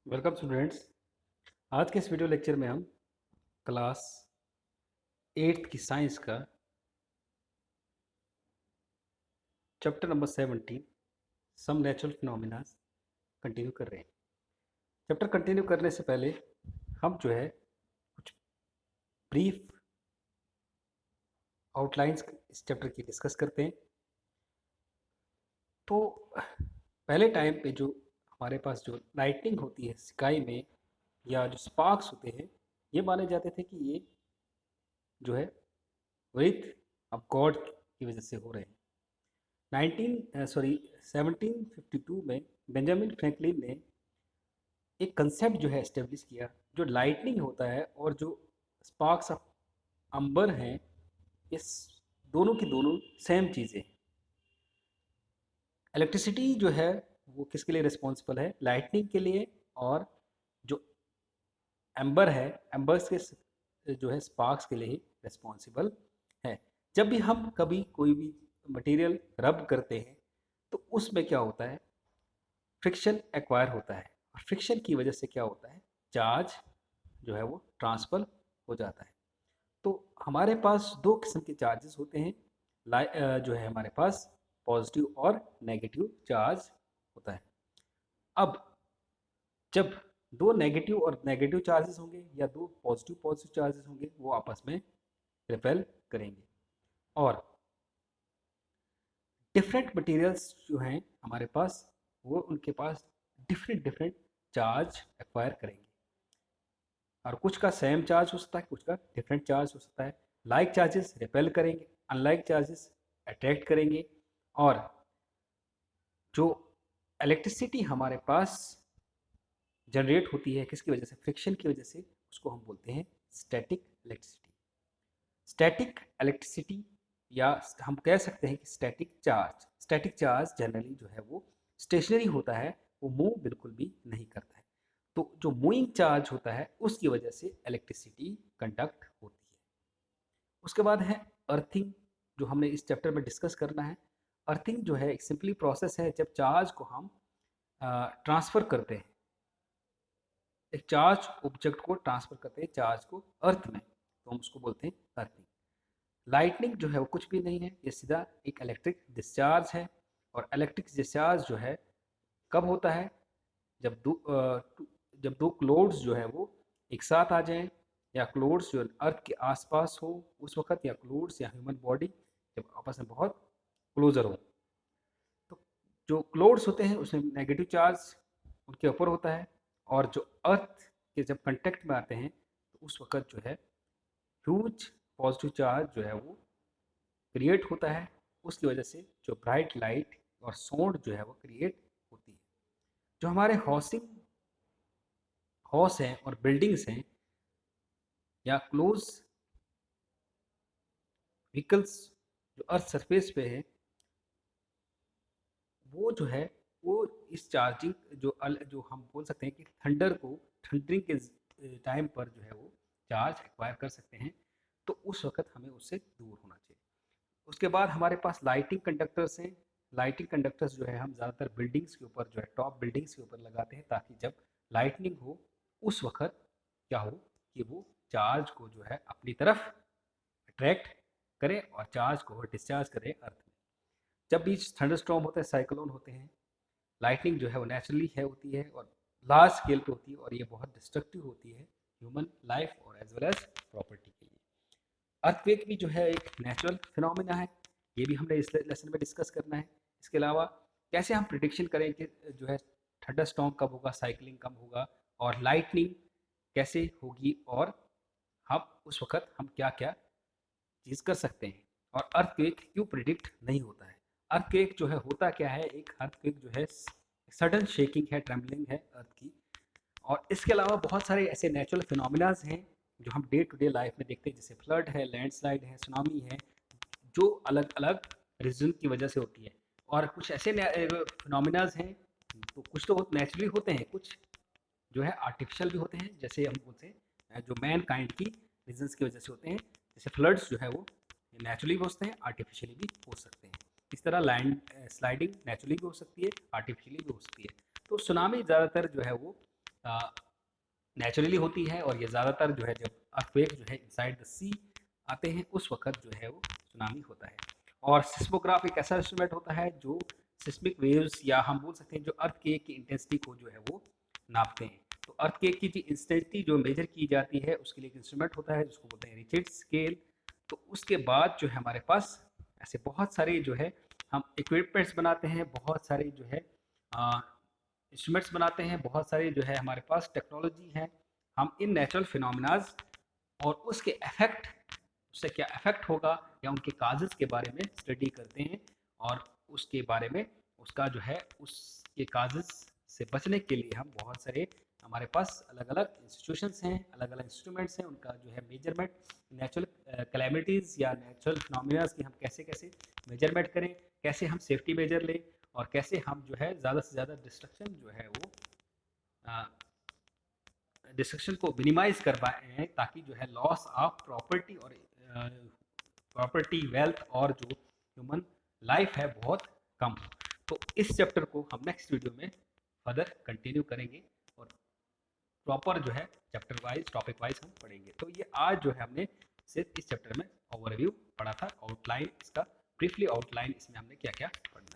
Welcome students. आज के इस वीडियो लेक्चर में हम क्लास 8th की साइंस का chapter number 17 some natural phenomena continue कर रहे हैं। चैप्टर कंटिन्यू करने से पहले हम कुछ ब्रीफ आउटलाइंस इस चैप्टर की डिस्कस करते हैं। तो पहले टाइम पे जो हमारे पास जो लाइटनिंग होती है स्काई में या जो स्पार्क्स होते हैं, ये माने जाते थे कि ये जो है विथ ऑफ गॉड की वजह से हो रहे हैं। 1752 में बेंजामिन फ्रैंकलिन ने एक कंसेप्ट जो है एस्टेब्लिश किया। जो लाइटनिंग होता है और जो स्पार्क्स ऑफ अंबर हैं, इस दोनों की दोनों सेम चीज़ें। इलेक्ट्रिसिटी जो है वो किसके लिए रिस्पॉन्सिबल है? लाइटनिंग के लिए। और जो एम्बर है, एम्बर्स के जो है स्पार्क्स के लिए ही रिस्पॉन्सिबल है। जब भी हम कभी कोई भी मटेरियल रब करते हैं तो उसमें क्या होता है? फ्रिक्शन एक्वायर होता है, और फ्रिक्शन की वजह से क्या होता है? चार्ज जो है वो ट्रांसफर हो जाता है। तो हमारे पास दो किस्म के चार्जेस होते हैं। जो है हमारे पास पॉजिटिव और नेगेटिव चार्ज होता है। अब जब दो नेगेटिव और नेगेटिव चार्जेस होंगे या दो पॉजिटिव पॉजिटिव चार्जेस होंगे, वो आपस में रिपेल करेंगे। और डिफरेंट मटेरियल्स जो हैं हमारे पास, वो उनके पास डिफरेंट डिफरेंट चार्ज एक्वायर करेंगे। और कुछ का सेम चार्ज हो सकता है, कुछ का डिफरेंट चार्ज हो सकता है। लाइक चार्जेस रिपेल करेंगे, अनलाइक चार्जेस अट्रैक्ट करेंगे। और जो इलेक्ट्रिसिटी हमारे पास जनरेट होती है किसकी वजह से? फ्रिक्शन की वजह से। उसको हम बोलते हैं स्टैटिक इलेक्ट्रिसिटी। स्टैटिक इलेक्ट्रिसिटी, या हम कह सकते हैं कि static charge. Static charge generally जो है वो स्टेशनरी होता है, वो मूव बिल्कुल भी नहीं करता है। तो जो मूविंग चार्ज होता है उसकी वजह से इलेक्ट्रिसिटी कंडक्ट होती है। उसके बाद है अर्थिंग, जो हमने इस चैप्टर में डिस्कस करना है। अर्थिंग जो है एक सिंपली प्रोसेस है जब चार्ज को हम ट्रांसफ़र करते हैं। एक चार्ज ऑब्जेक्ट को ट्रांसफ़र करते हैं चार्ज को अर्थ में, तो हम उसको बोलते हैं अर्थिंग। लाइटनिंग जो है वो कुछ भी नहीं है, ये सीधा एक इलेक्ट्रिक डिस्चार्ज है। और इलेक्ट्रिक डिस्चार्ज जो है कब होता है? जब दो क्लोड्स जो है वो एक साथ आ जाएं, या क्लोड्स जो अर्थ के आसपास हो उस वक्त, या क्लोड्स या ह्यूमन बॉडी जब आपस में बहुत क्लोजर हो। तो जो क्लोड्स होते हैं उसमें नेगेटिव चार्ज उनके ऊपर होता है, और जो अर्थ के जब कांटेक्ट में आते हैं तो उस वक्त जो है ह्यूज पॉजिटिव चार्ज जो है वो क्रिएट होता है। उसकी वजह से जो ब्राइट लाइट और साउंड जो है वो क्रिएट होती है। जो हमारे हाउस हैं और बिल्डिंग्स हैं, या क्लोज व्हीकल्स जो अर्थ सरफेस पे है, वो जो है वो इस चार्जिंग जो हम बोल सकते हैं कि थंडरिंग के टाइम पर जो है वो चार्ज एक्वायर कर सकते हैं। तो उस वक्त हमें उससे दूर होना चाहिए। उसके बाद हमारे पास लाइटिंग कंडक्टर्स हैं। लाइटिंग कंडक्टर्स जो है हम ज़्यादातर बिल्डिंग्स के ऊपर जो है टॉप बिल्डिंग्स के ऊपर लगाते हैं, ताकि जब लाइटनिंग हो उस वक्त क्या हो कि वो चार्ज को जो है अपनी तरफ अट्रैक्ट करे और चार्ज को डिस्चार्ज करे अर्थ में। जब भी थंडरस्टॉर्म होता है, साइक्लोन होते हैं, लाइटनिंग जो है वो नेचुरली है होती है और लार्ज स्केल पे होती है, और ये बहुत डिस्ट्रक्टिव होती है ह्यूमन लाइफ और एज वेल एज प्रॉपर्टी के लिए। अर्थक्वेक भी जो है एक नेचुरल फिनोमिना है, ये भी हमने इस लेसन में डिस्कस करना है। इसके अलावा कैसे हम प्रिडिक्शन करें कि जो है थंडर स्टॉर्म कब होगा, साइक्लिंग कब होगा, और लाइटनिंग कैसे होगी, और हम उस वक्त हम क्या क्या चीज़ कर सकते हैं, और अर्थक्वेक क्यों प्रिडिक्ट नहीं होता है। अर्थक्वेक जो है होता क्या है? एक अर्थक्वेक जो है सडन शेकिंग है, ट्रेमलिंग है अर्थ की। और इसके अलावा बहुत सारे ऐसे नेचुरल फिनोमिनाज हैं जो हम डे टू डे लाइफ में देखते हैं, जैसे फ्लड है, लैंडस्लाइड है, सुनामी है, जो अलग अलग रीजन की वजह से होती है। और कुछ ऐसे फिनोमिनाज हैं, तो कुछ तो नेचुरली होते हैं, कुछ जो है आर्टिफिशियल भी होते हैं, जैसे हम बोलते हैं जो मैन काइंड की रीजन्स की वजह से होते हैं। जैसे फ्लड्स जो है वो नेचुरली भी हो सकते हैं, आर्टिफिशियली भी हो सकते हैं। इस तरह लैंड स्लाइडिंग नेचुरली भी हो सकती है, आर्टिफिशियली भी हो सकती है। तो सुनामी ज़्यादातर जो है वो नेचुरली होती है, और ये ज़्यादातर जो है जब अर्थक्वेक जो है इनसाइड द सी आते हैं उस वक्त जो है वो सुनामी होता है। और सिस्मोग्राफ एक ऐसा इंस्ट्रूमेंट होता है जो सिस्मिक वेव्स, या हम बोल सकते हैं जो अर्थक्वेक की इंटेंसिटी को जो है वो नापते हैं। तो अर्थक्वेक की जो इंटेंसिटी जो मेजर की जाती है उसके लिए एक इंस्ट्रूमेंट होता है जिसको बोलते हैं रिचर्ड स्केल। तो उसके बाद जो है हमारे पास ऐसे बहुत सारे जो है हम इक्विपमेंट्स बनाते हैं, बहुत सारे जो है इंस्ट्रूमेंट्स बनाते हैं, बहुत सारे जो है हमारे पास टेक्नोलॉजी है। हम इन नेचुरल फिनोमिनाज और उसके इफेक्ट, उससे क्या इफेक्ट होगा या उनके काजेज के बारे में स्टडी करते हैं, और उसके बारे में उसका जो है उसके काजेज से बचने के लिए हम बहुत सारे हमारे पास अलग अलग इंस्टीट्यूशंस हैं, अलग अलग इंस्ट्रूमेंट्स हैं, उनका जो है मेजरमेंट नेचुरल कैलेमिटीज़ या नेचुरल फिनोमिनाज की हम कैसे कैसे मेजरमेंट करें, कैसे हम सेफ्टी मेजर लें, और कैसे हम जो है ज़्यादा से ज़्यादा डिस्ट्रक्शन जो है वो डिस्ट्रक्शन को मिनिमाइज कर पाए हैं, ताकि जो है लॉस ऑफ प्रॉपर्टी और प्रॉपर्टी वेल्थ और जो ह्यूमन लाइफ है बहुत कम हो। तो इस चैप्टर को हम नेक्स्ट वीडियो में फर्दर कंटिन्यू करेंगे और प्रॉपर जो है चैप्टर वाइज टॉपिक वाइज हम पढ़ेंगे। तो ये आज जो है हमने सिर्फ इस चैप्टर में ओवरव्यू पढ़ा था, आउटलाइन इसका, ब्रीफली आउटलाइन इसमें हमने क्या क्या पढ़ना है।